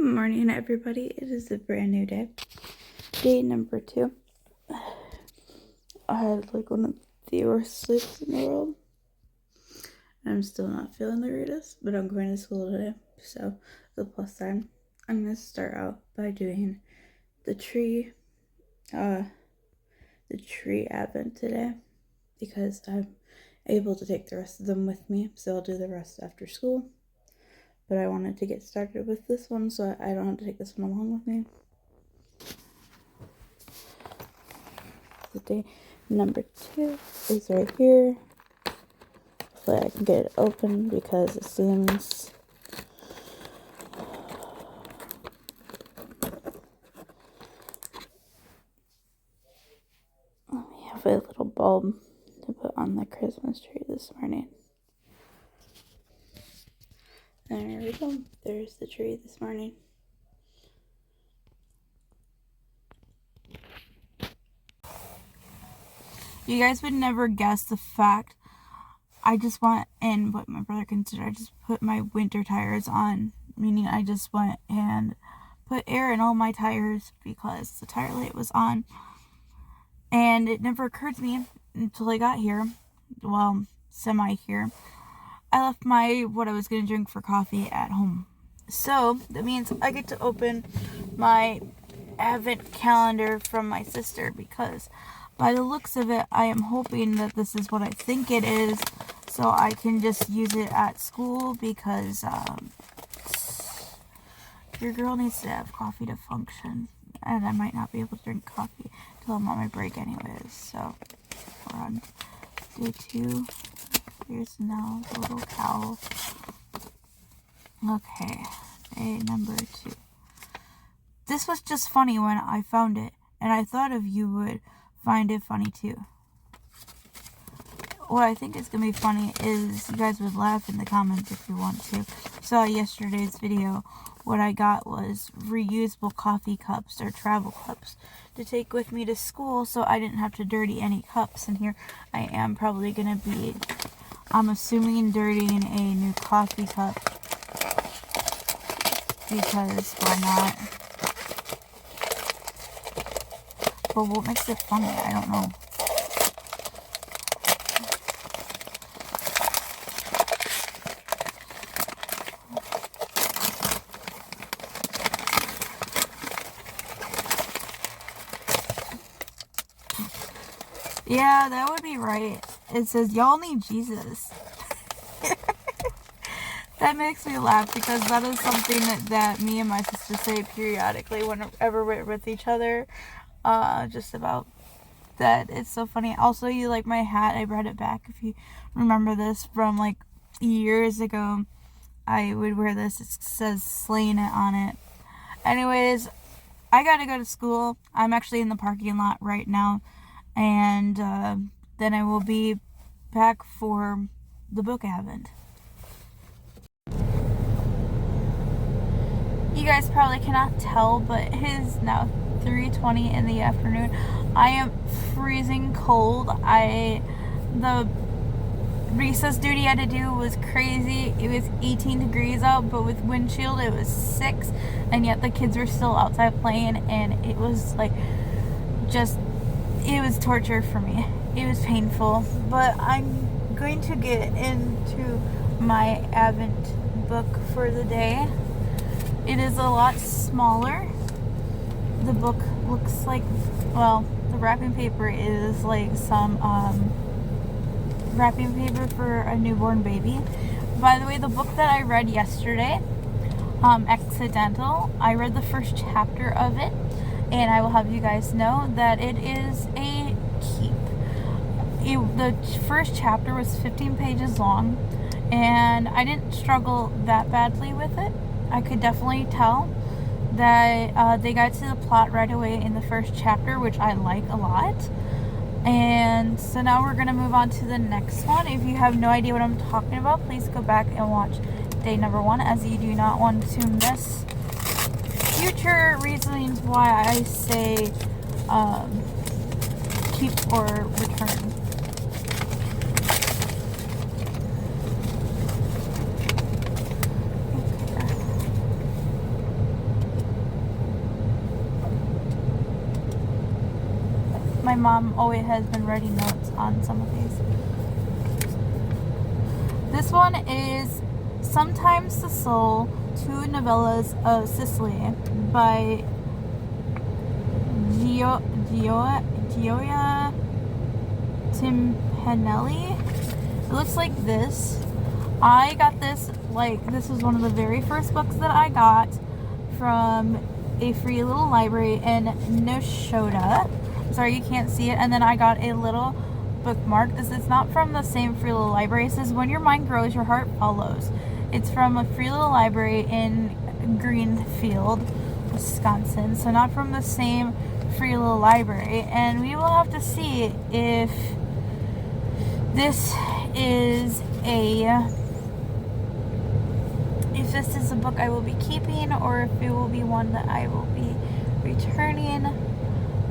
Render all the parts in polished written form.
Morning, everybody. It is a brand new day. Day number 2. I had one of the worst sleeps in the world. I'm still not feeling the greatest, but I'm going to school today, so the plus side. I'm going to start out by doing the tree advent today, because I'm able to take the rest of them with me, so I'll do the rest after school. But I wanted to get started with this one so I don't have to take this one along with me. The day number 2 is right here. Hopefully I can get it open because it seems we have a little bulb to put on the Christmas tree this morning. There we go. There's the tree this morning. You guys would never guess the fact I just went and what my brother considered, I just put my winter tires on, meaning I just went and put air in all my tires because the tire light was on. And it never occurred to me until I got here, well, semi here. I left what I was going to drink for coffee at home. So that means I get to open my advent calendar from my sister, because by the looks of it, I am hoping that this is what I think it is, so I can just use it at school, because your girl needs to have coffee to function, and I might not be able to drink coffee till I'm on my break anyways. So we're on day 2. Here's now the little cow. Okay, day number 2. This was just funny when I found it, and I thought if you would find it funny too. What I think is going to be funny is you guys would laugh in the comments if you want to. Saw yesterday's video. What I got was reusable coffee cups or travel cups to take with me to school, so I didn't have to dirty any cups. And here I am probably going to be, I'm assuming, dirtying a new coffee cup, because why not? But what makes it funny? I don't know. Yeah, that would be right. It says, y'all need Jesus. That makes me laugh, because that is something that me and my sister say periodically whenever we're with each other. Just about that. It's so funny. Also, you like my hat? I brought it back. If you remember this from years ago, I would wear this. It says "slaying it" on it. Anyways, I gotta go to school. I'm actually in the parking lot right now, and then I will be back for the book advent. You guys probably cannot tell, but it is now 3:20 in the afternoon. I am freezing cold. The recess duty I had to do was crazy. It was 18 degrees out, but with windshield it was 6, and yet the kids were still outside playing, and it was it was torture for me. It was painful, but I'm going to get into my Advent book for the day. It is a lot smaller. The book looks like, well, the wrapping paper is some wrapping paper for a newborn baby. By the way, the book that I read yesterday, Accidental, I read the first chapter of it, and I will have you guys know that it is a keep. The first chapter was 15 pages long, and I didn't struggle that badly with it. I could definitely tell that they got to the plot right away in the first chapter, which I like a lot. And so now we're going to move on to the next one. If you have no idea what I'm talking about, please go back and watch day number 1, as you do not want to miss future reasonings why I say keep or return. my mom always has been writing notes on some of these. This one is Sometimes the Soul, 2 Novellas of Sicily by Gioia Timpanelli. It looks like this. I got this, this was one of the very first books that I got from a free little library in Noshoda. Sorry, you can't see it. And then I got a little bookmark. This is not from the same free little library. It says, when your mind grows, your heart follows. It's from a free little library in Greenfield, Wisconsin. So not from the same free little library. And we will have to see if this is a book I will be keeping, or if it will be one that I will be returning.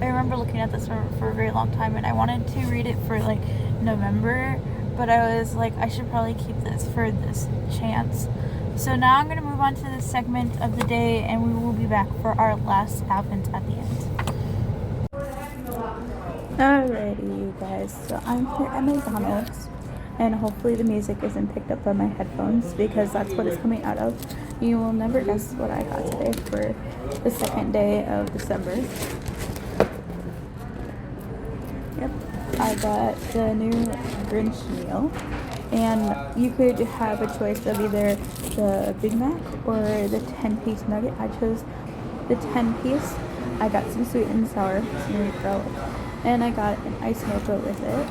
I remember looking at this for a very long time, and I wanted to read it for like November, but I was like, I should probably keep this for this chance. So now I'm going to move on to the segment of the day, and we will be back for our last advent at the end. Alrighty, you guys, so I'm here at McDonald's, and hopefully the music isn't picked up by my headphones, because that's what it's coming out of. You will never guess what I got today for the second day of December. Yep, I got the new Grinch meal, and you could have a choice of either the Big Mac or the 10-piece nugget. I chose the 10-piece. I got some sweet and sour, some garlic, and I got an iced mocha with it.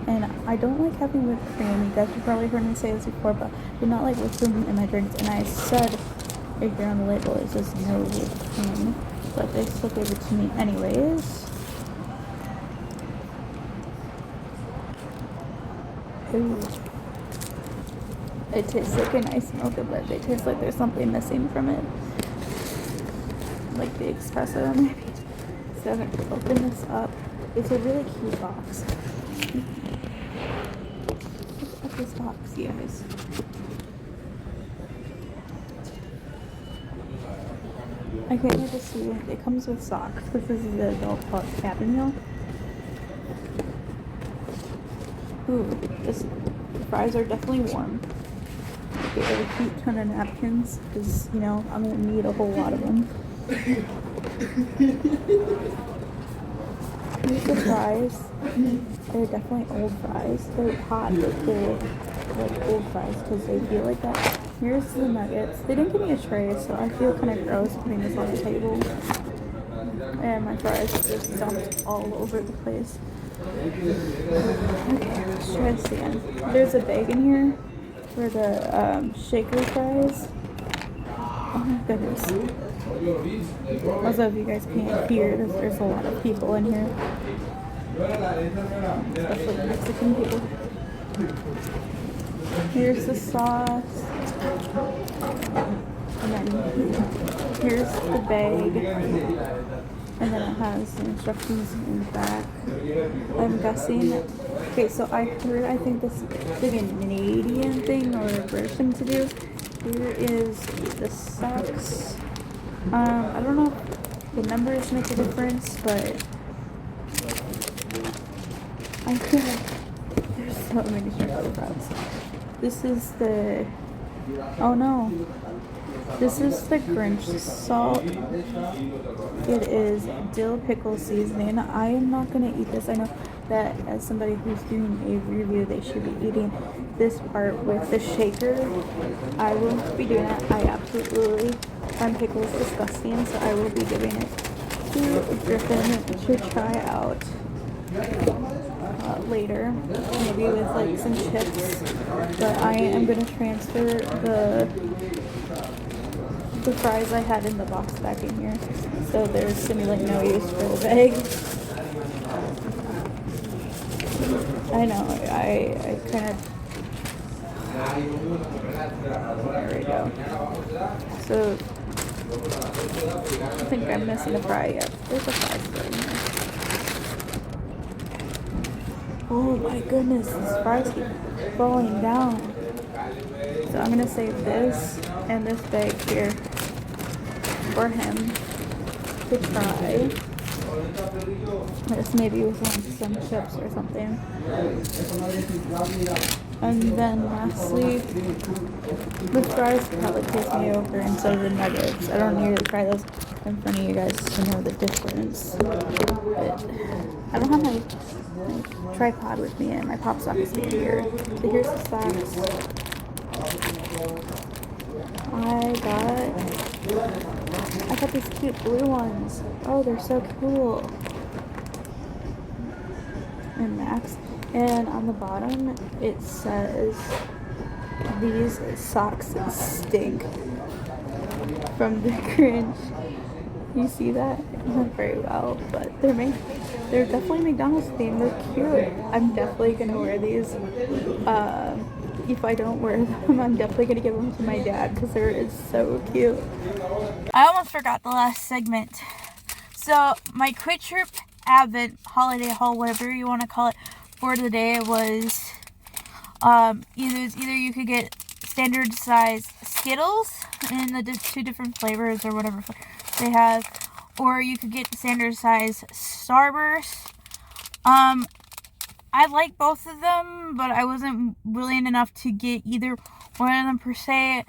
And I don't like having whipped cream. You guys have probably heard me say this before, but I do not like whipped cream in my drinks. And I said right here on the label, it says no whipped cream, but they still gave it to me anyways. Ooh. It tastes like an iced mocha, but it tastes like there's something missing from it. Like the espresso, maybe. So I'm going to open this up. It's a really cute box. Look at this box, you guys. I can't wait to see it. It comes with socks, because this is the adult cabin meal. Ooh, the fries are definitely warm. Get a cute ton of napkins, because, you know, I'm going to need a whole lot of them. Here's the fries. They're definitely old fries. They're hot, but they're like old fries because they feel like that. Here's the nuggets. They didn't give me a tray, so I feel kind of gross putting this on the table. And my fries just dumped all over the place. Okay, let's try this again. There's a bag in here for the shaker fries. Oh my goodness. Also, if you guys can't hear, there's a lot of people in here. Especially the Mexican people. Here's the sauce. And then here's the bag. And then it has the instructions in the back. I'm guessing. Okay, so I think this is a Canadian thing or a British thing to do. Here is the socks. I don't know if the numbers make a difference, but I feel like there's so many structural problems. This is the, oh no, this is the Grinch salt. It is dill pickle seasoning. I am not going to eat this. I know that as somebody who's doing a review, they should be eating this part with the shaker. I will be doing that. I absolutely find pickles disgusting, so I will be giving it to Griffin to try out later, maybe with like some chips. But I am going to transfer the fries I had in the box back in here, so there's simulate no use for the bag. I know, I kind of, there we go. So I think I'm missing a fry. Yep, there's a fry still in here. Oh my goodness, these fries keep falling down. So I'm gonna save this and this bag here for him. to try. This maybe with some chips or something. And then lastly, the fries probably take me over instead of the nuggets. I don't need to try those in front of you guys to know the difference. But I don't have my tripod with me and my pop socks in here. So here's the socks. I got these cute blue ones. Oh, they're so cool. And Max. And on the bottom, it says, these socks stink, from the Grinch. You see that? Not very well, but they're definitely McDonald's themed. They're cute. I'm definitely gonna wear these. If I don't wear them, I'm definitely gonna give them to my dad because they're so cute. I almost forgot the last segment. So my Quick Trip Advent holiday haul, whatever you want to call it, for the day was either you could get standard size Skittles in the two different flavors or whatever they have, or you could get standard size Starburst. I like both of them, but I wasn't brilliant enough to get either one of them per se.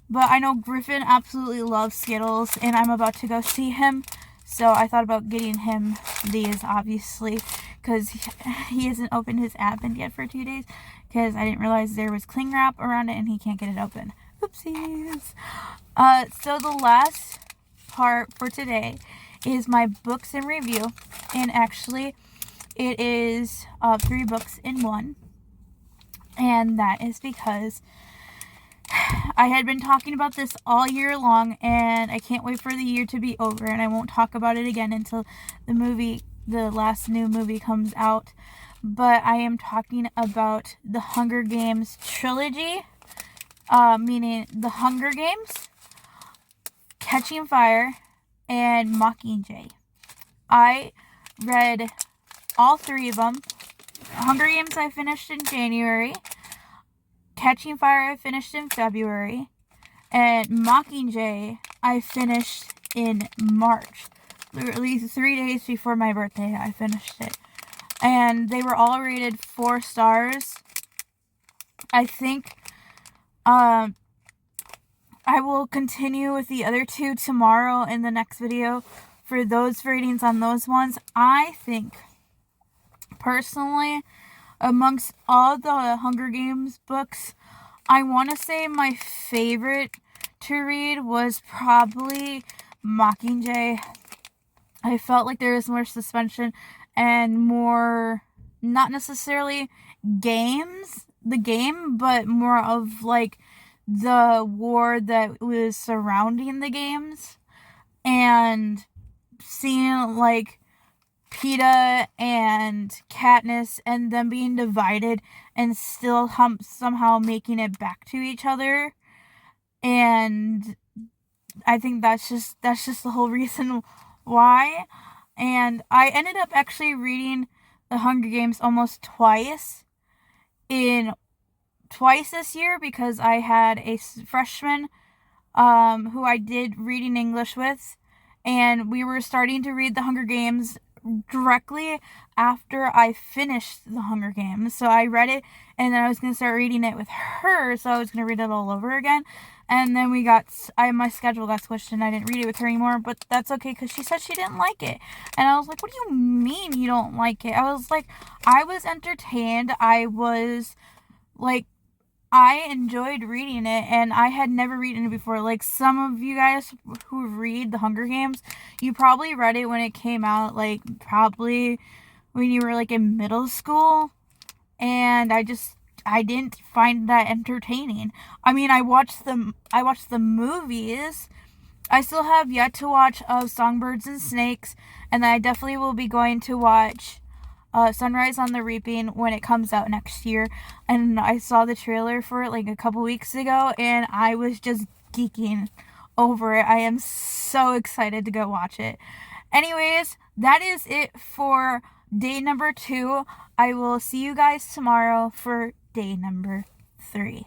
But I know Griffin absolutely loves Skittles, and I'm about to go see him. So I thought about getting him these, obviously, because he hasn't opened his Advent yet for 2 days, because I didn't realize there was cling wrap around it, and he can't get it open. Oopsies. So the last part for today is my books in review, and actually it is 3 books in one, and that is because I had been talking about this all year long, and I can't wait for the year to be over, and I won't talk about it again until the last new movie comes out. But I am talking about the Hunger Games trilogy, meaning The Hunger Games, Catching Fire, and Mockingjay. I read all 3 of them. Hunger Games I finished in January. Catching Fire I finished in February. And Mockingjay I finished in March. Literally 3 days before my birthday I finished it. And they were all rated 4 stars. I think I will continue with the other 2 tomorrow in the next video for those ratings on those ones. I think, personally, amongst all the Hunger Games books, I want to say my favorite to read was probably Mockingjay. I felt like there was more suspension and more, not necessarily the game, but more of like the war that was surrounding the games, and seeing like Peeta and Katniss and them being divided and still somehow making it back to each other. And I think that's just the whole reason why. And I ended up actually reading The Hunger Games almost twice this year, because I had a freshman who I did reading English with, and we were starting to read The Hunger Games directly after I finished The Hunger Games. So I read it, and then I was going to start reading it with her, so I was going to read it all over again. And then my schedule got switched, and I didn't read it with her anymore, but that's okay, because she said she didn't like it. And I was like, what do you mean you don't like it? I was like, I was entertained. I enjoyed reading it, and I had never read it before. Like, some of you guys who read The Hunger Games, you probably read it when it came out, like, probably when you were, like, in middle school, and I didn't find that entertaining. I mean, I watched the movies. I still have yet to watch Songbirds and Snakes, and I definitely will be going to watch Sunrise on the Reaping when it comes out next year. And I saw the trailer for it like a couple weeks ago, and I was just geeking over it. I am so excited to go watch it. Anyways, that is it for day number 2. I will see you guys tomorrow for day number 3.